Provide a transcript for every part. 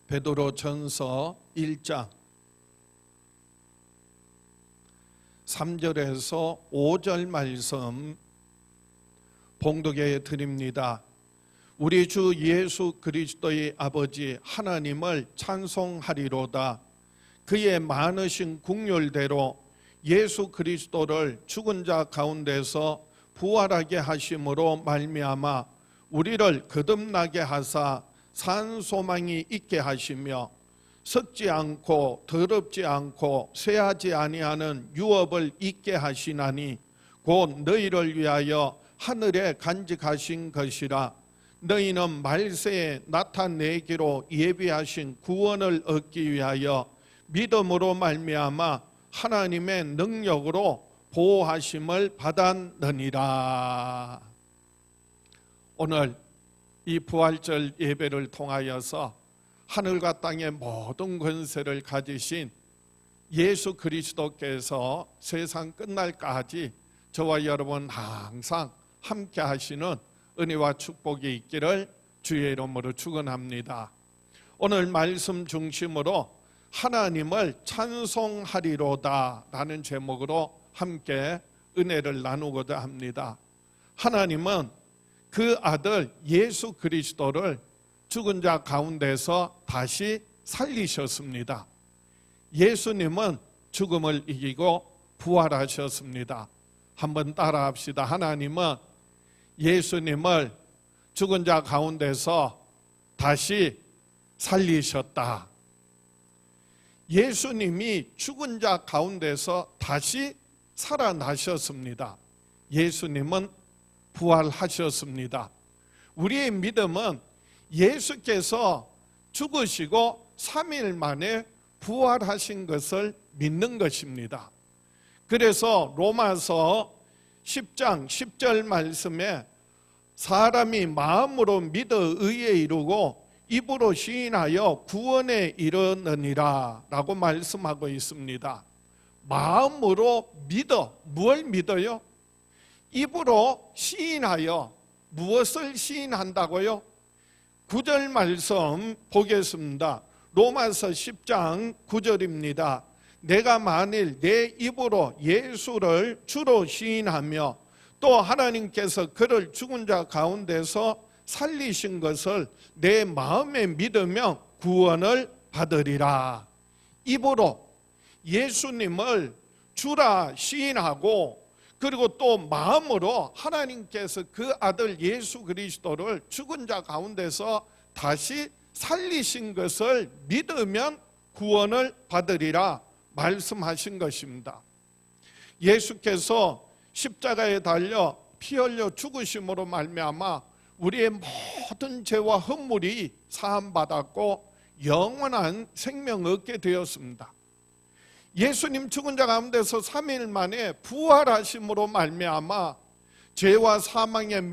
베드로전서 1장 3절에서 5절 말씀 봉독해 드립니다. 우리 주 예수 그리스도의 아버지 하나님을 찬송하리로다. 그의 많으신 긍휼대로 예수 그리스도를 죽은 자 가운데서 부활하게 하심으로 말미암아 우리를 거듭나게 하사 산 소망이 있게 하시며 썩지 않고 더럽지 않고 쇠하지 아니하는 유업을 있게 하시나니 곧 너희를 위하여 하늘에 간직하신 것이라. 너희는 말세에 나타내기로 예비하신 구원을 얻기 위하여 믿음으로 말미암아 하나님의 능력으로 보호하심을 받았느니라. 오늘 이 부활절 예배를 통하여서 하늘과 땅의 모든 권세를 가지신 예수 그리스도께서 세상 끝날까지 저와 여러분 항상 함께 하시는 은혜와 축복이 있기를 주의 이름으로 축원합니다. 오늘 말씀 중심으로 하나님을 찬송하리로다 라는 제목으로 함께 은혜를 나누고자 합니다. 하나님은 그 아들 예수 그리스도를 죽은 자 가운데서 다시 살리셨습니다. 예수님은 죽음을 이기고 부활하셨습니다. 한번 따라합시다. 하나님은 예수님을 죽은 자 가운데서 다시 살리셨다. 예수님이 죽은 자 가운데서 다시 살아나셨습니다. 예수님은 부활하셨습니다. 우리의 믿음은 예수께서 죽으시고 3일 만에 부활하신 것을 믿는 것입니다. 그래서 로마서 10장 10절 말씀에 사람이 마음으로 믿어 의에 이르고 입으로 시인하여 구원에 이르느니라 라고 말씀하고 있습니다. 마음으로 믿어. 뭘 믿어요? 입으로 시인하여. 무엇을 시인한다고요? 9절 말씀 보겠습니다. 로마서 10장 9절입니다. 내가 만일 내 입으로 예수를 주로 시인하며 또 하나님께서 그를 죽은 자 가운데서 살리신 것을 내 마음에 믿으면 구원을 받으리라. 입으로 예수님을 주라 시인하고 그리고 또 마음으로 하나님께서 그 아들 예수 그리스도를 죽은 자 가운데서 다시 살리신 것을 믿으면 구원을 받으리라 말씀하신 것입니다. 예수께서 십자가에 달려 피 흘려 죽으심으로 말미암아 우리의 모든 죄와 허물이 사함받았고 영원한 생명을 얻게 되었습니다. 예수님 죽은 자 가운데서 3일 만에 부활하심으로 말미암아 죄와 사망의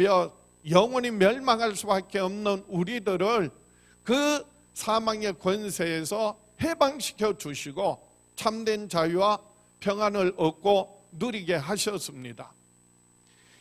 영원히 멸망할 수밖에 없는 우리들을 그 사망의 권세에서 해방시켜 주시고 참된 자유와 평안을 얻고 누리게 하셨습니다.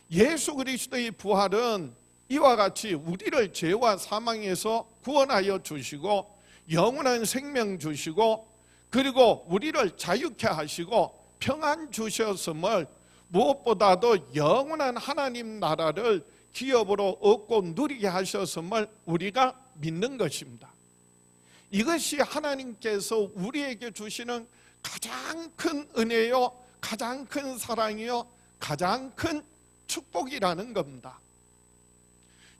예수 그리스도의 부활은 이와 같이 우리를 죄와 사망에서 구원하여 주시고 영원한 생명 주시고 그리고 우리를 자유케 하시고 평안 주셨음을 무엇보다도 영원한 하나님 나라를 기업으로 얻고 누리게 하셨음을 우리가 믿는 것입니다. 이것이 하나님께서 우리에게 주시는 가장 큰 은혜요, 가장 큰 사랑이요, 가장 큰 축복이라는 겁니다.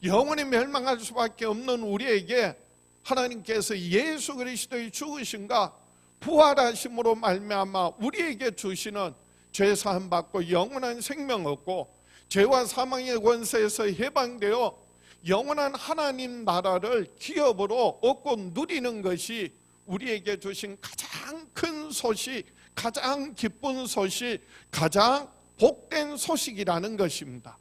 영원히 멸망할 수밖에 없는 우리에게 하나님께서 예수 그리스도의 죽으심과 부활하심으로 말미암아 우리에게 주시는 죄사함 받고 영원한 생명 얻고 죄와 사망의 권세에서 해방되어 영원한 하나님 나라를 기업으로 얻고 누리는 것이 우리에게 주신 가장 큰 소식, 가장 기쁜 소식, 가장 복된 소식이라는 것입니다.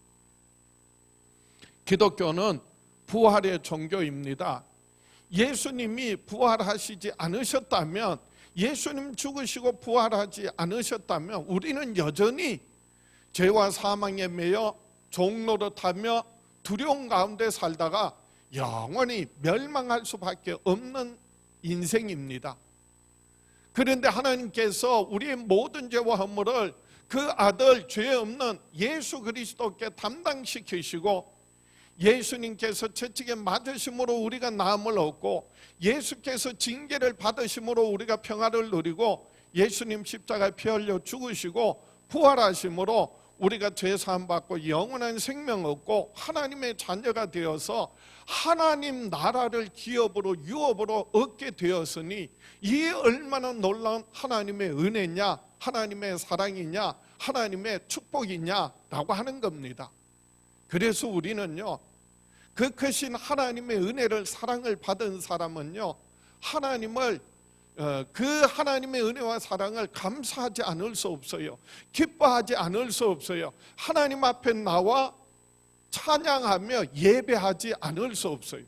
기독교는 부활의 종교입니다. 예수님이 부활하시지 않으셨다면, 예수님 죽으시고 부활하지 않으셨다면 우리는 여전히 죄와 사망에 매여 종노릇하며 두려움 가운데 살다가 영원히 멸망할 수밖에 없는 인생입니다. 그런데 하나님께서 우리의 모든 죄와 허물을 그 아들 죄 없는 예수 그리스도께 담당시키시고 예수님께서 채찍에 맞으심으로 우리가 나음을 얻고 예수께서 징계를 받으심으로 우리가 평화를 누리고 예수님 십자가에 피 흘려 죽으시고 부활하심으로 우리가 죄 사함 받고 영원한 생명 얻고 하나님의 자녀가 되어서 하나님 나라를 기업으로 유업으로 얻게 되었으니 이 얼마나 놀라운 하나님의 은혜냐, 하나님의 사랑이냐, 하나님의 축복이냐라고 하는 겁니다. 그래서 우리는요, 그 크신 하나님의 은혜를 사랑을 받은 사람은요, 하나님을 그 하나님의 은혜와 사랑을 감사하지 않을 수 없어요. 기뻐하지 않을 수 없어요. 하나님 앞에 나와 찬양하며 예배하지 않을 수 없어요.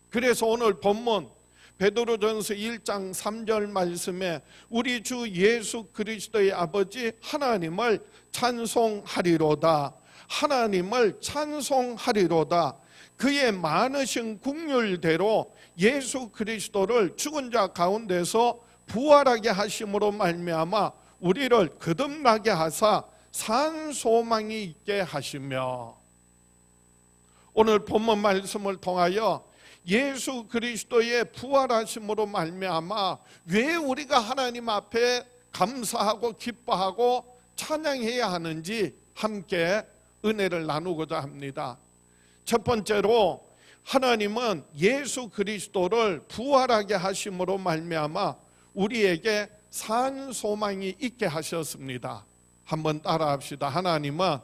그래서 오늘 본문 베드로전서 1장 3절 말씀에 우리 주 예수 그리스도의 아버지 하나님을 찬송하리로다. 하나님을 찬송하리로다. 그의 많으신 긍휼대로 예수 그리스도를 죽은 자 가운데서 부활하게 하심으로 말미암아 우리를 거듭나게 하사 산 소망이 있게 하시며, 오늘 본문 말씀을 통하여 예수 그리스도의 부활하심으로 말미암아 왜 우리가 하나님 앞에 감사하고 기뻐하고 찬양해야 하는지 함께 은혜를 나누고자 합니다. 첫 번째로 하나님은 예수 그리스도를 부활하게 하심으로 말미암아 우리에게 산 소망이 있게 하셨습니다. 한번 따라합시다. 하나님은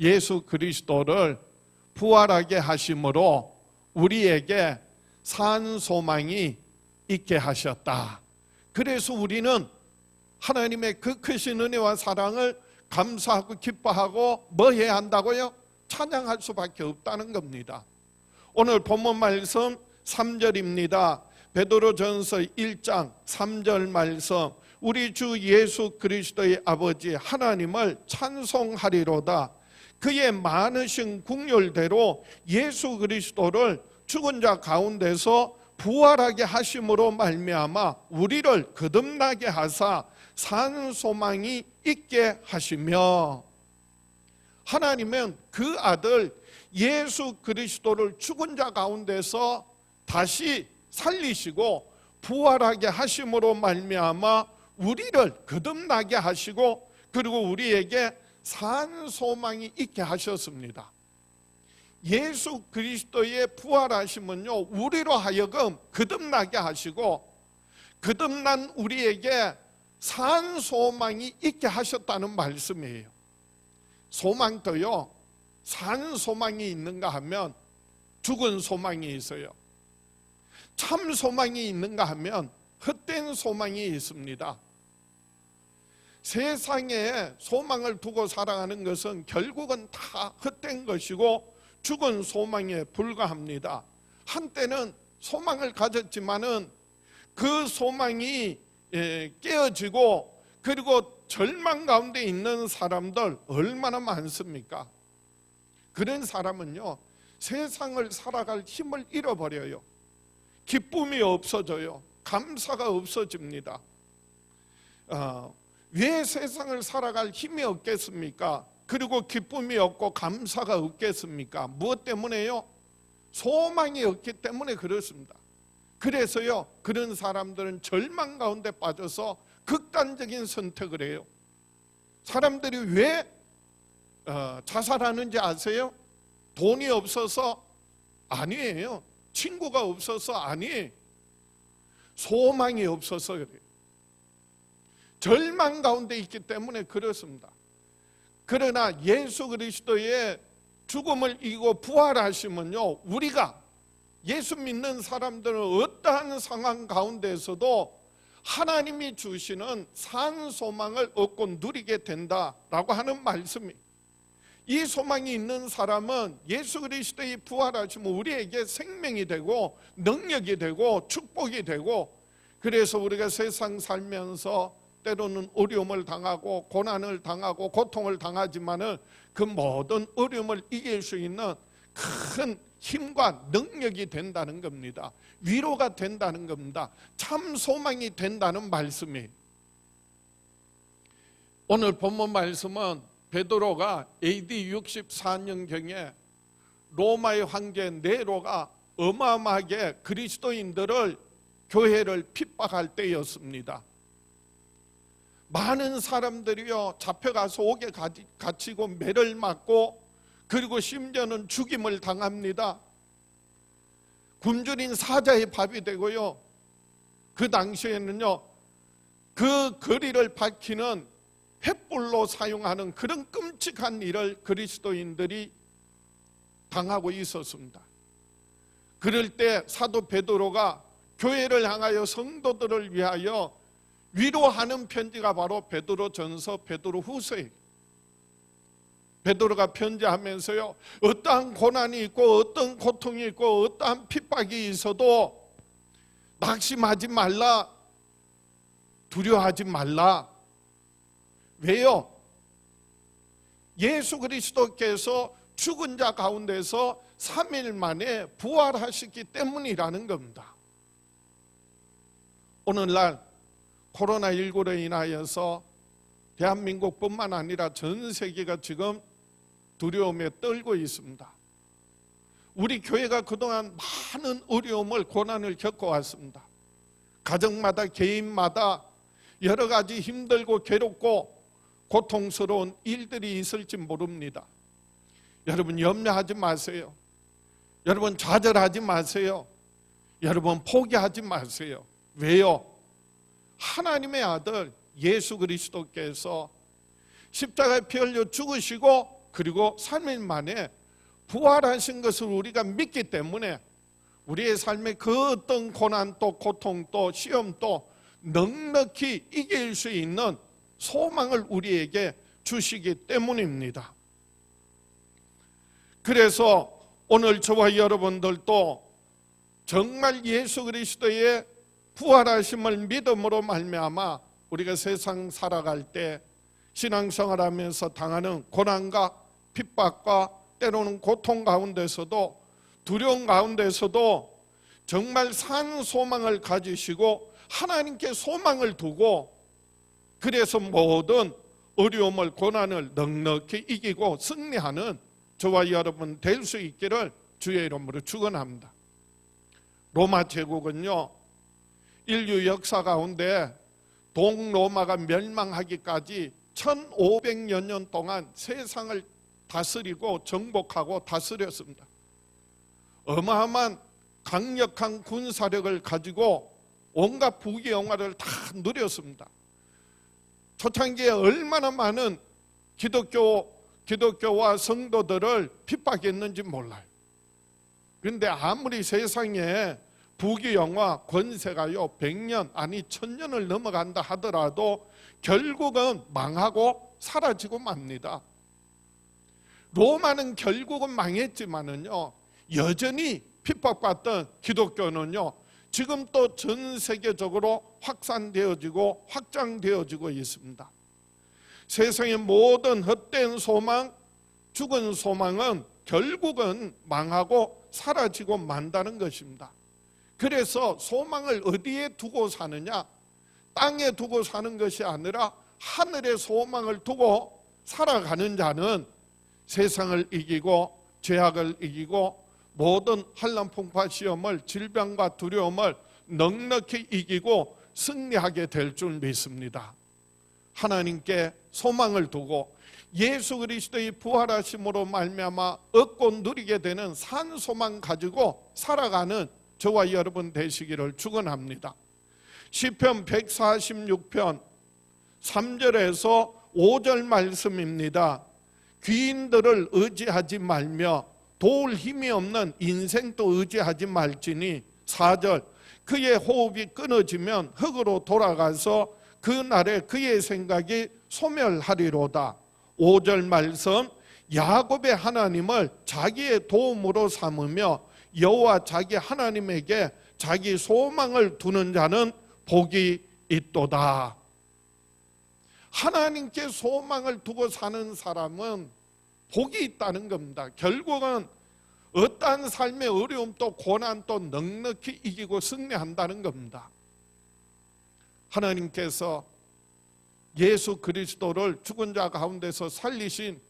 예수 그리스도를 부활하게 하심으로 우리에게 산 소망이 있게 하셨다. 그래서 우리는 하나님의 그 크신 은혜와 사랑을 감사하고 기뻐하고 뭐 해야 한다고요? 찬양할 수밖에 없다는 겁니다. 오늘 본문 말씀 3절입니다. 베드로전서 1장 3절 말씀, 우리 주 예수 그리스도의 아버지 하나님을 찬송하리로다. 그의 많으신 긍휼대로 예수 그리스도를 죽은 자 가운데서 부활하게 하심으로 말미암아 우리를 거듭나게 하사 산 소망이 있게 하시며, 하나님은 그 아들 예수 그리스도를 죽은 자 가운데서 다시 살리시고 부활하게 하심으로 말미암아 우리를 거듭나게 하시고 그리고 우리에게 산 소망이 있게 하셨습니다. 예수 그리스도의 부활하심은요, 우리로 하여금 거듭나게 하시고 거듭난 우리에게 산 소망이 있게 하셨다는 말씀이에요. 소망도요, 산 소망이 있는가 하면 죽은 소망이 있어요. 참 소망이 있는가 하면 헛된 소망이 있습니다. 세상에 소망을 두고 살아가는 것은 결국은 다 헛된 것이고 죽은 소망에 불과합니다. 한때는 소망을 가졌지만은 그 소망이 깨어지고 그리고 절망 가운데 있는 사람들 얼마나 많습니까? 그런 사람은요, 세상을 살아갈 힘을 잃어버려요. 기쁨이 없어져요. 감사가 없어집니다. 왜 세상을 살아갈 힘이 없겠습니까? 그리고 기쁨이 없고 감사가 없겠습니까? 무엇 때문에요? 소망이 없기 때문에 그렇습니다. 그래서요, 그런 사람들은 절망 가운데 빠져서 극단적인 선택을 해요. 사람들이 왜 자살하는지 아세요? 돈이 없어서? 아니에요. 친구가 없어서? 아니에요. 소망이 없어서 그래요. 절망 가운데 있기 때문에 그렇습니다. 그러나 예수 그리스도의 죽음을 이기고 부활하시면요, 우리가 예수 믿는 사람들은 어떠한 상황 가운데서도 하나님이 주시는 산 소망을 얻고 누리게 된다라고 하는 말씀이, 이 소망이 있는 사람은 예수 그리스도의 부활하시면 우리에게 생명이 되고 능력이 되고 축복이 되고, 그래서 우리가 세상 살면서 때로는 어려움을 당하고 고난을 당하고 고통을 당하지만은 그 모든 어려움을 이길 수 있는 큰 힘과 능력이 된다는 겁니다. 위로가 된다는 겁니다. 참 소망이 된다는 말씀이. 오늘 본문 말씀은 베드로가 AD 64년경에 로마의 황제 네로가 어마어마하게 그리스도인들을 교회를 핍박할 때였습니다. 많은 사람들이요 잡혀가서 옥에 갇히고 매를 맞고 그리고 심지어는 죽임을 당합니다. 굶주린 사자의 밥이 되고요. 그 당시에는요 그 거리를 밝히는 횃불로 사용하는 그런 끔찍한 일을 그리스도인들이 당하고 있었습니다. 그럴 때 사도 베드로가 교회를 향하여 성도들을 위하여 위로하는 편지가 바로 베드로전서 베드로후서예요. 베드로가 편지하면서요 어떠한 고난이 있고 어떤 고통이 있고 어떠한 핍박이 있어도 낙심하지 말라, 두려워하지 말라. 왜요? 예수 그리스도께서 죽은 자 가운데서 3일 만에 부활하셨기 때문이라는 겁니다. 오늘날 코로나19로 인하여서 대한민국뿐만 아니라 전 세계가 지금 두려움에 떨고 있습니다. 우리 교회가 그동안 많은 어려움을 고난을 겪어왔습니다. 가정마다 개인마다 여러 가지 힘들고 괴롭고 고통스러운 일들이 있을지 모릅니다. 여러분 염려하지 마세요. 여러분 좌절하지 마세요. 여러분 포기하지 마세요. 왜요? 하나님의 아들 예수 그리스도께서 십자가에 피 흘려 죽으시고 그리고 3일 만에 부활하신 것을 우리가 믿기 때문에 우리의 삶의 그 어떤 고난도 고통도 시험도 넉넉히 이길 수 있는 소망을 우리에게 주시기 때문입니다. 그래서 오늘 저와 여러분들도 정말 예수 그리스도의 부활하심을 믿음으로 말미암아 우리가 세상 살아갈 때 신앙생활하면서 당하는 고난과 핍박과 때로는 고통 가운데서도 두려움 가운데서도 정말 산 소망을 가지시고 하나님께 소망을 두고 그래서 모든 어려움을 고난을 넉넉히 이기고 승리하는 저와 여러분 될 수 있기를 주의 이름으로 축원합니다. 로마 제국은요 인류 역사 가운데 동로마가 멸망하기까지 1500여 년 동안 세상을 다스리고 정복하고 다스렸습니다. 어마어마한 강력한 군사력을 가지고 온갖 부귀영화를 다 누렸습니다. 초창기에 얼마나 많은 기독교와 성도들을 핍박했는지 몰라요. 그런데 아무리 세상에 부귀영화 권세가요 100년 아니 1000년을 넘어간다 하더라도 결국은 망하고 사라지고 맙니다. 로마는 결국은 망했지만은요 여전히 핍박받던 기독교는요 지금 또 전 세계적으로 확산되어지고 확장되어지고 있습니다. 세상의 모든 헛된 소망, 죽은 소망은 결국은 망하고 사라지고 만다는 것입니다. 그래서 소망을 어디에 두고 사느냐? 땅에 두고 사는 것이 아니라 하늘에 소망을 두고 살아가는 자는 세상을 이기고 죄악을 이기고 모든 환난 풍파 시험을 질병과 두려움을 넉넉히 이기고 승리하게 될 줄 믿습니다. 하나님께 소망을 두고 예수 그리스도의 부활하심으로 말미암아 얻고 누리게 되는 산 소망 가지고 살아가는 저와 여러분 되시기를 축원합니다. 시편 146편 3절에서 5절 말씀입니다. 귀인들을 의지하지 말며 도울 힘이 없는 인생도 의지하지 말지니 4절 그의 호흡이 끊어지면 흙으로 돌아가서 그 날에 그의 생각이 소멸하리로다. 5절 말씀 야곱의 하나님을 자기의 도움으로 삼으며 여호와 자기 하나님에게 자기 소망을 두는 자는 복이 있도다. 하나님께 소망을 두고 사는 사람은 복이 있다는 겁니다. 결국은 어떠한 삶의 어려움도 고난도 넉넉히 이기고 승리한다는 겁니다. 하나님께서 예수 그리스도를 죽은 자 가운데서 살리신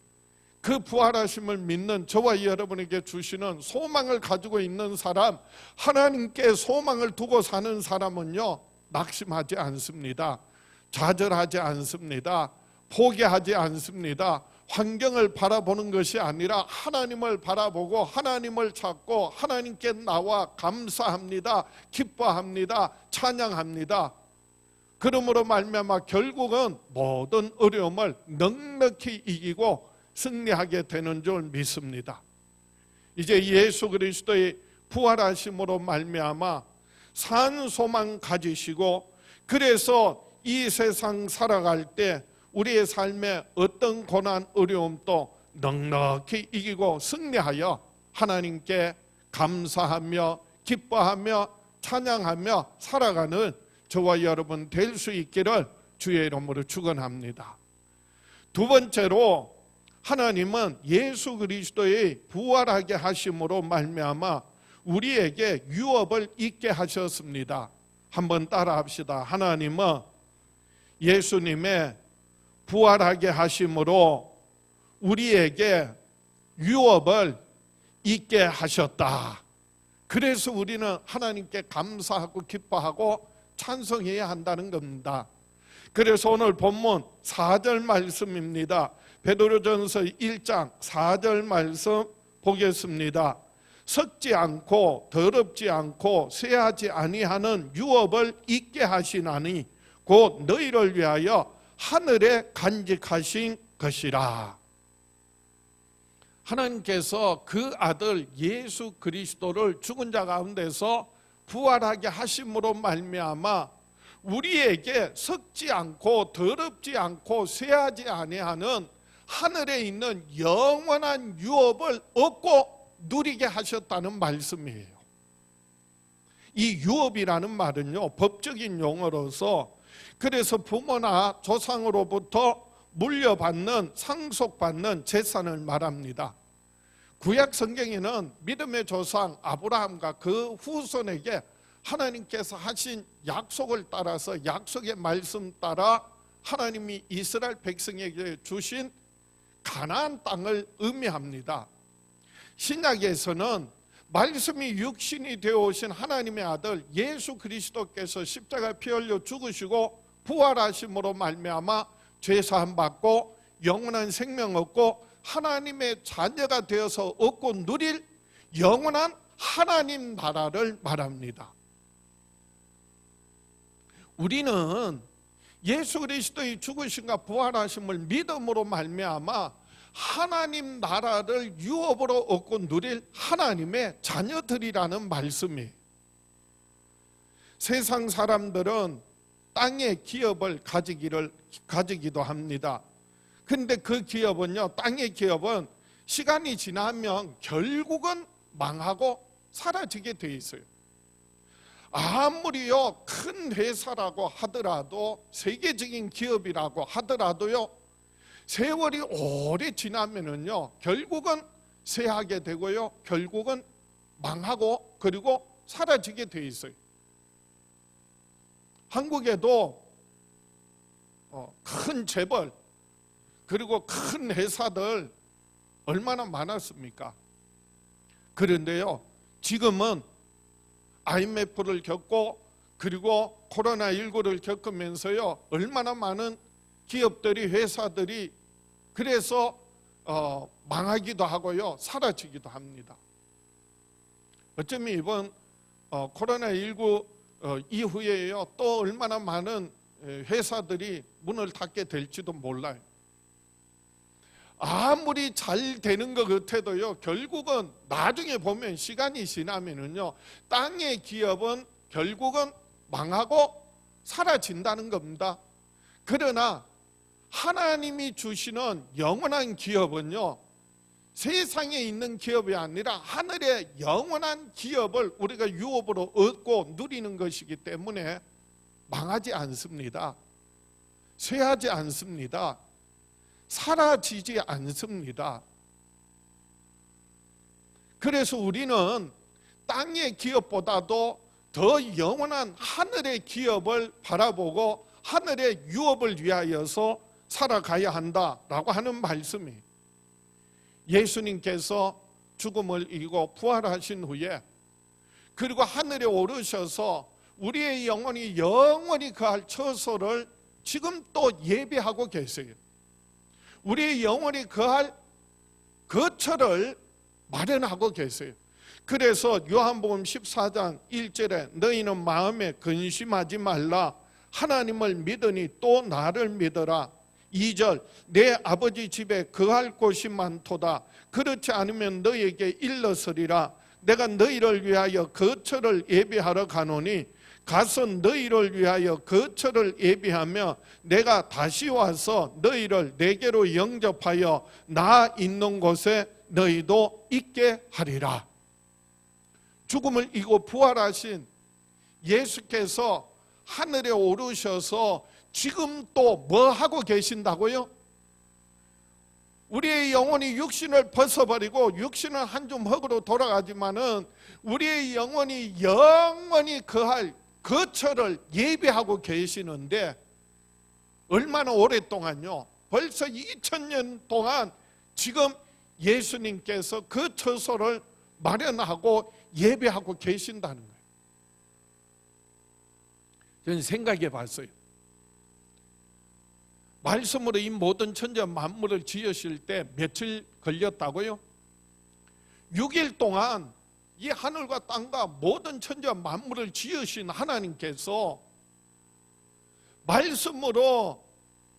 그 부활하심을 믿는 저와 여러분에게 주시는 소망을 가지고 있는 사람, 하나님께 소망을 두고 사는 사람은요, 낙심하지 않습니다. 좌절하지 않습니다. 포기하지 않습니다. 환경을 바라보는 것이 아니라 하나님을 바라보고 하나님을 찾고 하나님께 나와 감사합니다. 기뻐합니다. 찬양합니다. 그러므로 말미암아 결국은 모든 어려움을 넉넉히 이기고 승리하게 되는 줄 믿습니다. 이제 예수 그리스도의 부활하심으로 말미암아 산 소망 가지시고, 그래서 이 세상 살아갈 때 우리의 삶에 어떤 고난 어려움도 넉넉히 이기고 승리하여 하나님께 감사하며 기뻐하며 찬양하며 살아가는 저와 여러분 될 수 있기를 주의 이름으로 축원합니다. 두 번째로, 하나님은 예수 그리스도의 부활하게 하심으로 말미암아 우리에게 유업을 있게 하셨습니다. 한번 따라합시다. 하나님은 예수님의 부활하게 하심으로 우리에게 유업을 있게 하셨다. 그래서 우리는 하나님께 감사하고 기뻐하고 찬송해야 한다는 겁니다. 그래서 오늘 본문 4절 말씀입니다. 베드로전서 1장 4절 말씀 보겠습니다. 썩지 않고 더럽지 않고 쇠하지 아니하는 유업을 있게 하시나니 곧 너희를 위하여 하늘에 간직하신 것이라. 하나님께서 그 아들 예수 그리스도를 죽은 자 가운데서 부활하게 하심으로 말미암아 우리에게 썩지 않고 더럽지 않고 쇠하지 아니하는 하늘에 있는 영원한 유업을 얻고 누리게 하셨다는 말씀이에요. 이 유업이라는 말은요, 법적인 용어로서 그래서 부모나 조상으로부터 물려받는 상속받는 재산을 말합니다. 구약 성경에는 믿음의 조상 아브라함과 그 후손에게 하나님께서 하신 약속을 따라서, 약속의 말씀 따라 하나님이 이스라엘 백성에게 주신 가나안 땅을 의미합니다. 신약에서는 말씀이 육신이 되어 오신 하나님의 아들 예수 그리스도께서 십자가에 피 흘려 죽으시고 부활하심으로 말미암아 죄 사함 받고 영원한 생명 얻고 하나님의 자녀가 되어서 얻고 누릴 영원한 하나님 나라를 말합니다. 우리는 예수 그리스도의 죽으심과 부활하심을 믿음으로 말미암아 하나님 나라를 유업으로 얻고 누릴 하나님의 자녀들이라는 말씀이에요. 세상 사람들은 땅의 기업을 가지기도 합니다. 근데 그 기업은요, 땅의 기업은 시간이 지나면 결국은 망하고 사라지게 돼 있어요. 아무리요 큰 회사라고 하더라도, 세계적인 기업이라고 하더라도요, 세월이 오래 지나면은요 결국은 쇠하게 되고요, 결국은 망하고 그리고 사라지게 돼 있어요. 한국에도 큰 재벌 그리고 큰 회사들 얼마나 많았습니까? 그런데요, 지금은 IMF를 겪고 그리고 코로나19를 겪으면서요, 얼마나 많은 기업들이, 회사들이 그래서 망하기도 하고요, 사라지기도 합니다. 어쩌면 이번 코로나19 이후에요, 또 얼마나 많은 회사들이 문을 닫게 될지도 몰라요. 아무리 잘 되는 것 같아도요, 결국은 나중에 보면 시간이 지나면은요, 땅의 기업은 결국은 망하고 사라진다는 겁니다. 그러나 하나님이 주시는 영원한 기업은요, 세상에 있는 기업이 아니라 하늘의 영원한 기업을 우리가 유업으로 얻고 누리는 것이기 때문에 망하지 않습니다. 쇠하지 않습니다. 사라지지 않습니다. 그래서 우리는 땅의 기업보다도 더 영원한 하늘의 기업을 바라보고 하늘의 유업을 위하여서 살아가야 한다라고 하는 말씀이, 예수님께서 죽음을 이기고 부활하신 후에 그리고 하늘에 오르셔서 우리의 영혼이 영원히 거할 처소를 지금 또 예비하고 계세요. 우리의 영혼이 거할 거처를 마련하고 계세요. 그래서 요한복음 14장 1절에 너희는 마음에 근심하지 말라. 하나님을 믿으니 또 나를 믿어라. 2절 내 아버지 집에 거할 곳이 많도다. 그렇지 않으면 너희에게 일렀으리라. 내가 너희를 위하여 거처를 예비하러 가노니 가서 너희를 위하여 거처를 예비하며 내가 다시 와서 너희를 내게로 영접하여 나 있는 곳에 너희도 있게 하리라. 죽음을 이기고 부활하신 예수께서 하늘에 오르셔서 지금 또 뭐 하고 계신다고요? 우리의 영혼이 육신을 벗어버리고 육신은 한 줌 흙으로 돌아가지만은 우리의 영혼이 영원히 거할 거처를 예비하고 계시는데, 얼마나 오랫동안요? 벌써 2000년 동안 지금 예수님께서 그 처소를 마련하고 예배하고 계신다는 거예요. 저는 생각해 봤어요. 말씀으로 이 모든 천지 만물을 지으실 때 며칠 걸렸다고요? 6일 동안 이 하늘과 땅과 모든 천지와 만물을 지으신 하나님께서 말씀으로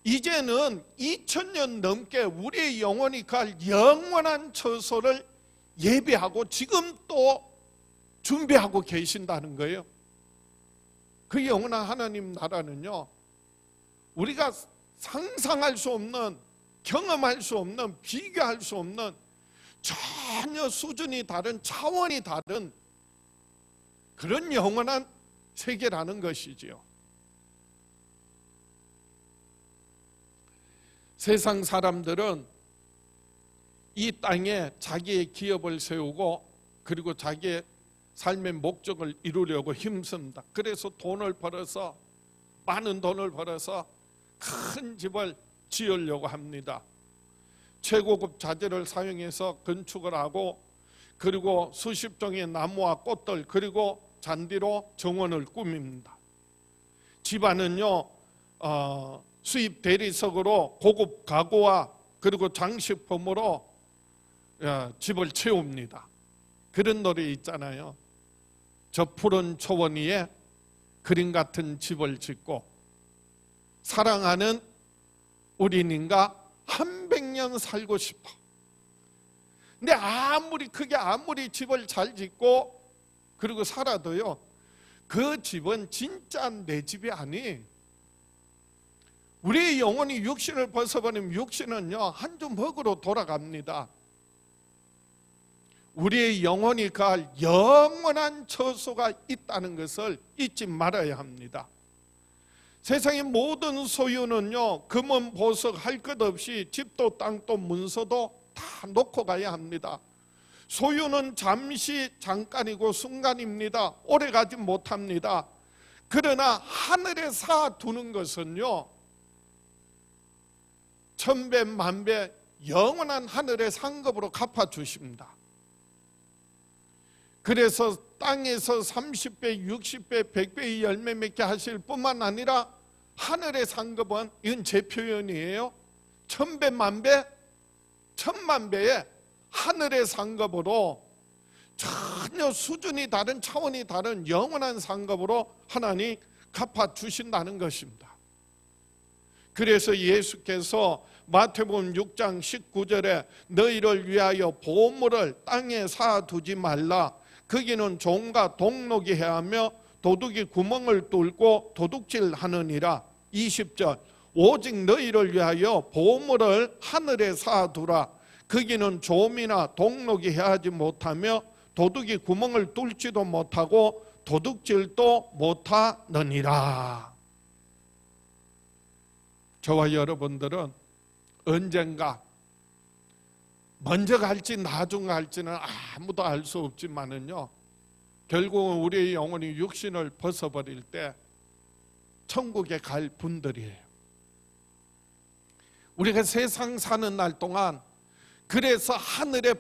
이제는 2000년 넘게 우리의 영혼이 갈 영원한 처소를 예배하고 지금 또 준비하고 계신다는 거예요. 그 영원한 하나님 나라는요, 우리가 상상할 수 없는, 경험할 수 없는, 비교할 수 없는 전혀 수준이 다른, 차원이 다른 그런 영원한 세계라는 것이지요. 세상 사람들은 이 땅에 자기의 기업을 세우고 그리고 자기의 삶의 목적을 이루려고 힘씁니다. 그래서 돈을 벌어서, 많은 돈을 벌어서 큰 집을 지으려고 합니다. 최고급 자재를 사용해서 건축을 하고 그리고 수십 종의 나무와 꽃들 그리고 잔디로 정원을 꾸밉니다. 집안은요 수입 대리석으로 고급 가구와 그리고 장식품으로 집을 채웁니다. 그런 노래 있잖아요. 저 푸른 초원 위에 그림 같은 집을 짓고 사랑하는 우리님과 100년 살고 싶어. 근데 아무리 집을 잘 짓고 그리고 살아도요, 그 집은 진짜 내 집이 아니. 우리의 영혼이 육신을 벗어버리면 육신은요 한 줌 흙으로 돌아갑니다. 우리의 영혼이 갈 영원한 처소가 있다는 것을 잊지 말아야 합니다. 세상의 모든 소유는요 금은 보석 할 것 없이 집도 땅도 문서도 다 놓고 가야 합니다. 소유는 잠시 잠깐이고 순간입니다. 오래 가지 못합니다. 그러나 하늘에 쌓아두는 것은요 천배 만배 영원한 하늘의 상급으로 갚아주십니다. 그래서 땅에서 30배, 60배, 100배의 열매 맺게 하실 뿐만 아니라 하늘의 상급은, 이건 제 표현이에요, 천배, 만배, 천만배의 하늘의 상급으로 전혀 수준이 다른, 차원이 다른 영원한 상급으로 하나님 갚아주신다는 것입니다. 그래서 예수께서 마태복음 6장 19절에 너희를 위하여 보물을 땅에 쌓아두지 말라. 거기는 종과 동록이 해하며 도둑이 구멍을 뚫고 도둑질하느니라. 20절 오직 너희를 위하여 보물을 하늘에 쌓아두라. 거기는 좀이나 동록이 해하지 못하며 도둑이 구멍을 뚫지도 못하고 도둑질도 못하느니라. 저와 여러분들은 언젠가 먼저 갈지 나중 갈지는 아무도 알 수 없지만은요, 결국은 우리의 영혼이 육신을 벗어버릴 때 천국에 갈 분들이에요. 우리가 세상 사는 날 동안 그래서 하늘의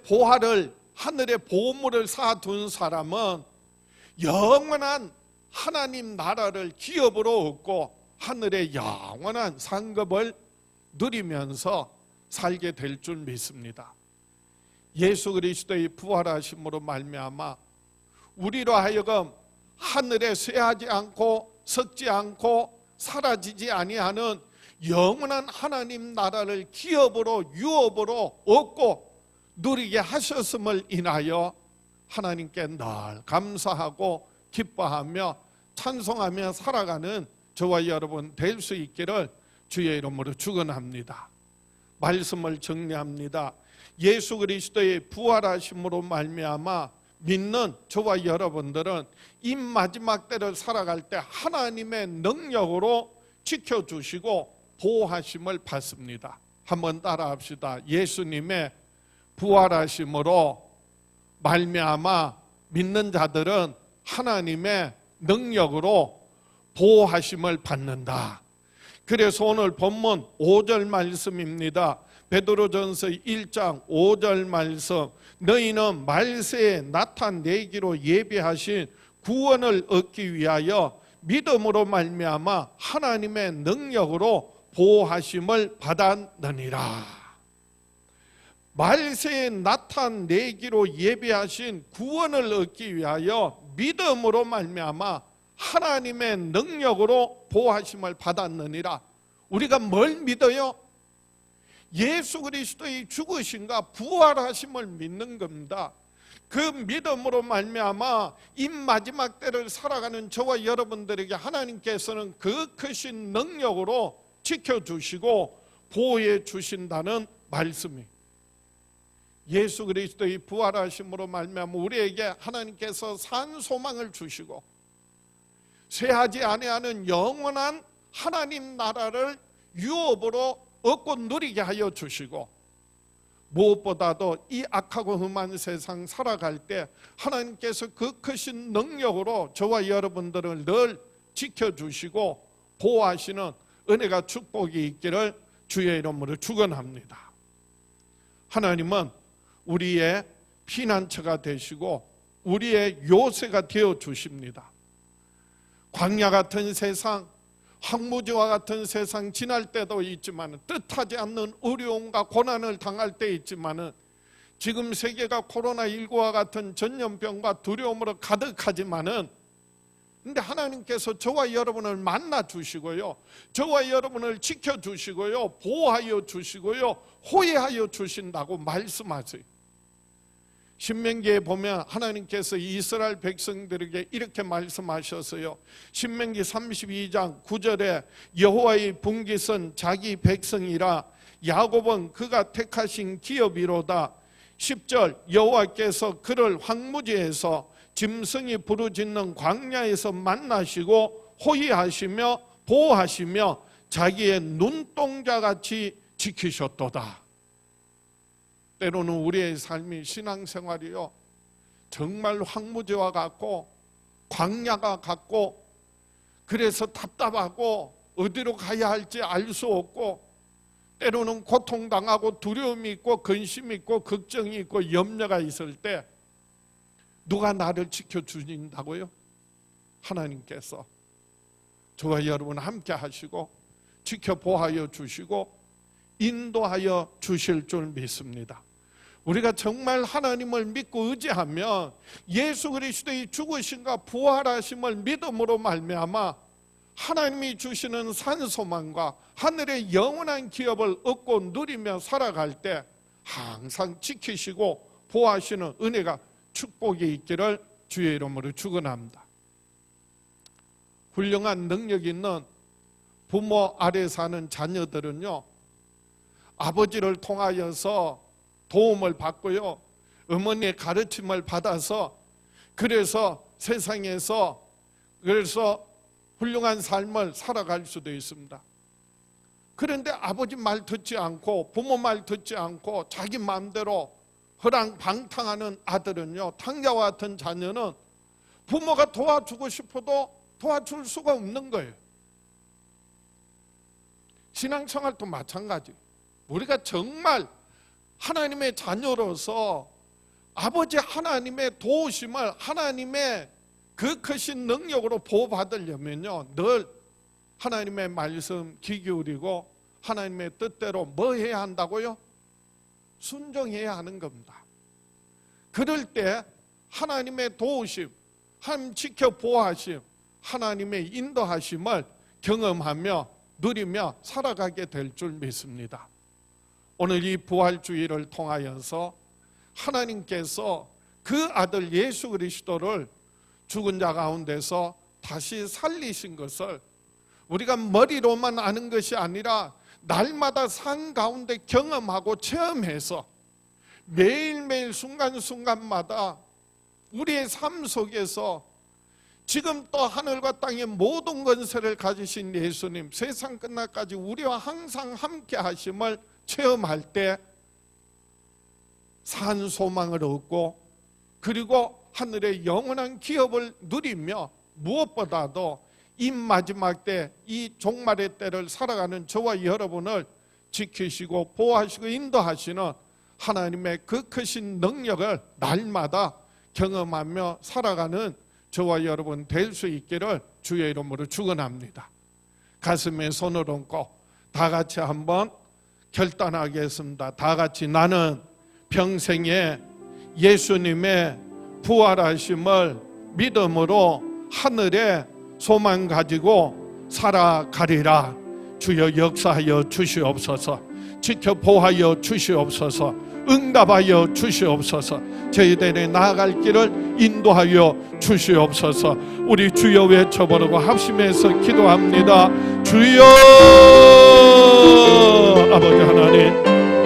보물을 쌓아둔 사람은 영원한 하나님 나라를 기업으로 얻고 하늘의 영원한 상급을 누리면서 살게 될 줄 믿습니다. 예수 그리스도의 부활하심으로 말미암아 우리로 하여금 하늘에 쇠하지 않고 썩지 않고 사라지지 아니하는 영원한 하나님 나라를 기업으로 유업으로 얻고 누리게 하셨음을 인하여 하나님께 늘 감사하고 기뻐하며 찬송하며 살아가는 저와 여러분 될 수 있기를 주의 이름으로 축원합니다. 말씀을 정리합니다. 예수 그리스도의 부활하심으로 말미암아 믿는 저와 여러분들은 이 마지막 때를 살아갈 때 하나님의 능력으로 지켜주시고 보호하심을 받습니다. 한번 따라합시다. 예수님의 부활하심으로 말미암아 믿는 자들은 하나님의 능력으로 보호하심을 받는다. 그래서 오늘 본문 5절 말씀입니다. 베드로전서 1장 5절 말씀, 너희는 말세에 나타내기로 예비하신 구원을 얻기 위하여 믿음으로 말미암아 하나님의 능력으로 보호하심을 받았느니라. 말세에 나타내기로 예비하신 구원을 얻기 위하여 믿음으로 말미암아 하나님의 능력으로 보호하심을 받았느니라. 우리가 뭘 믿어요? 예수 그리스도의 죽으심과 부활하심을 믿는 겁니다. 그 믿음으로 말미암아 이 마지막 때를 살아가는 저와 여러분들에게 하나님께서는 그 크신 능력으로 지켜주시고 보호해 주신다는 말씀이, 예수 그리스도의 부활하심으로 말미암아 우리에게 하나님께서 산 소망을 주시고 쇠하지 아니하는 영원한 하나님 나라를 유업으로 얻고 누리게 하여 주시고, 무엇보다도 이 악하고 흠한 세상 살아갈 때 하나님께서 그 크신 능력으로 저와 여러분들을 늘 지켜주시고 보호하시는 은혜가 축복이 있기를 주의 이름으로 축원합니다. 하나님은 우리의 피난처가 되시고 우리의 요새가 되어 주십니다. 광야 같은 세상, 황무지와 같은 세상 지날 때도 있지만, 뜻하지 않는 어려움과 고난을 당할 때 있지만, 지금 세계가 코로나19와 같은 전염병과 두려움으로 가득하지만은, 근데 하나님께서 저와 여러분을 만나 주시고요, 저와 여러분을 지켜 주시고요, 보호하여 주시고요, 호의하여 주신다고 말씀하세요. 신명기에 보면 하나님께서 이스라엘 백성들에게 이렇게 말씀하셨어요. 신명기 32장 9절에 여호와의 분깃은 자기 백성이라 야곱은 그가 택하신 기업이로다. 10절 여호와께서 그를 황무지에서 짐승이 부르짖는 광야에서 만나시고 호의하시며 보호하시며 자기의 눈동자같이 지키셨도다. 때로는 우리의 삶이, 신앙생활이요, 정말 황무지와 같고 광야가 같고, 그래서 답답하고 어디로 가야 할지 알 수 없고, 때로는 고통당하고 두려움이 있고 근심이 있고 걱정이 있고 염려가 있을 때 누가 나를 지켜주신다고요? 하나님께서 저와 여러분 함께 하시고 지켜보하여 주시고 인도하여 주실 줄 믿습니다. 우리가 정말 하나님을 믿고 의지하면 예수 그리스도의 죽으심과 부활하심을 믿음으로 말미암아 하나님이 주시는 산소망과 하늘의 영원한 기업을 얻고 누리며 살아갈 때 항상 지키시고 보호하시는 은혜가 축복이 있기를 주의 이름으로 축원합니다. 훌륭한 능력 있는 부모 아래 사는 자녀들은요, 아버지를 통하여서 도움을 받고요, 어머니의 가르침을 받아서 그래서 세상에서 훌륭한 삶을 살아갈 수도 있습니다. 그런데 아버지 말 듣지 않고 부모 말 듣지 않고 자기 마음대로 허랑방탕하는 아들은요, 탕자와 같은 자녀는 부모가 도와주고 싶어도 도와줄 수가 없는 거예요. 신앙생활도 마찬가지. 우리가 정말 하나님의 자녀로서 아버지 하나님의 도우심을 하나님의 그 크신 능력으로 보호받으려면요, 늘 하나님의 말씀 귀 기울이고 하나님의 뜻대로 뭐 해야 한다고요? 순종해야 하는 겁니다. 그럴 때 하나님의 도우심, 하나님 지켜 보호하심, 하나님의 인도하심을 경험하며 누리며 살아가게 될 줄 믿습니다. 오늘 이 부활주의를 통하여서 하나님께서 그 아들 예수 그리스도를 죽은 자 가운데서 다시 살리신 것을 우리가 머리로만 아는 것이 아니라 날마다 삶 가운데 경험하고 체험해서 매일매일 순간순간마다 우리의 삶 속에서 지금 또 하늘과 땅의 모든 권세를 가지신 예수님, 세상 끝날까지 우리와 항상 함께 하심을 체험할 때 산 소망을 얻고 그리고 하늘의 영원한 기업을 누리며 무엇보다도 이 마지막 때, 이 종말의 때를 살아가는 저와 여러분을 지키시고 보호하시고 인도하시는 하나님의 그 크신 능력을 날마다 경험하며 살아가는 저와 여러분 될 수 있기를 주의 이름으로 축원합니다. 가슴에 손을 얹고 다 같이 한번 결단하겠습니다. 다 같이 나는 평생에 예수님의 부활하심을 믿음으로 하늘에 소망 가지고 살아가리라. 주여 역사하여 주시옵소서. 지켜 보호하여 주시옵소서. 응답하여 주시옵소서. 저희들이 나아갈 길을 인도하여 주시옵소서. 우리 주여 외쳐보려고 합심해서 기도합니다. 주여. 아버지 하나님,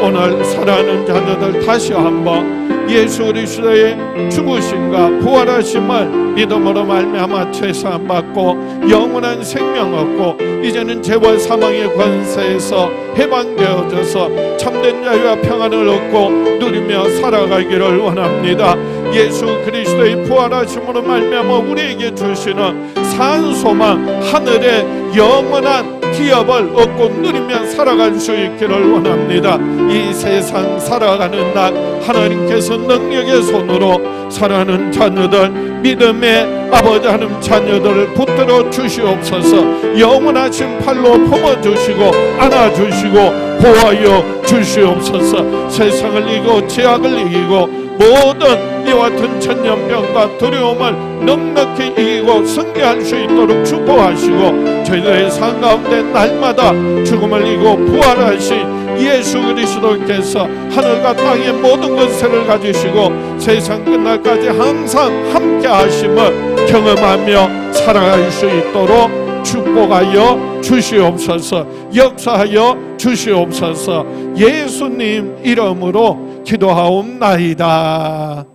오늘 사랑하는 자녀들 다시 한번 예수 그리스도의 죽으심과 부활하심을 믿음으로 말미암아 죄사함받고 영원한 생명 얻고 이제는 죄와 사망의 권세에서 해방되어져서 참된 자유와 평안을 얻고 누리며 살아가기를 원합니다. 예수 그리스도의 부활하심으로 말미암아 우리에게 주시는 산 소망, 하늘의 영원한 기업을 얻고 누리며 살아갈 수 있기를 원합니다. 이 세상 살아가는 날 하나님께서 능력의 손으로 사랑하는 자녀들, 믿음의 아버지 하나님 자녀들을 붙들어 주시옵소서. 영원하신 팔로 품어주시고 안아주시고 보호하여 주시옵소서. 세상을 이기고 죄악을 이기고 모든 이와 같은 천년병과 두려움을 넉넉히 이기고 승리할 수 있도록 축복하시고 저희들의 삶 가운데 날마다 죽음을 이기고 부활하신 예수 그리스도께서 하늘과 땅의 모든 것을 가지시고 세상 끝날까지 항상 함께 하심을 경험하며 살아갈 수 있도록 축복하여 주시옵소서. 역사하여 주시옵소서. 예수님 이름으로 기도하옵나이다.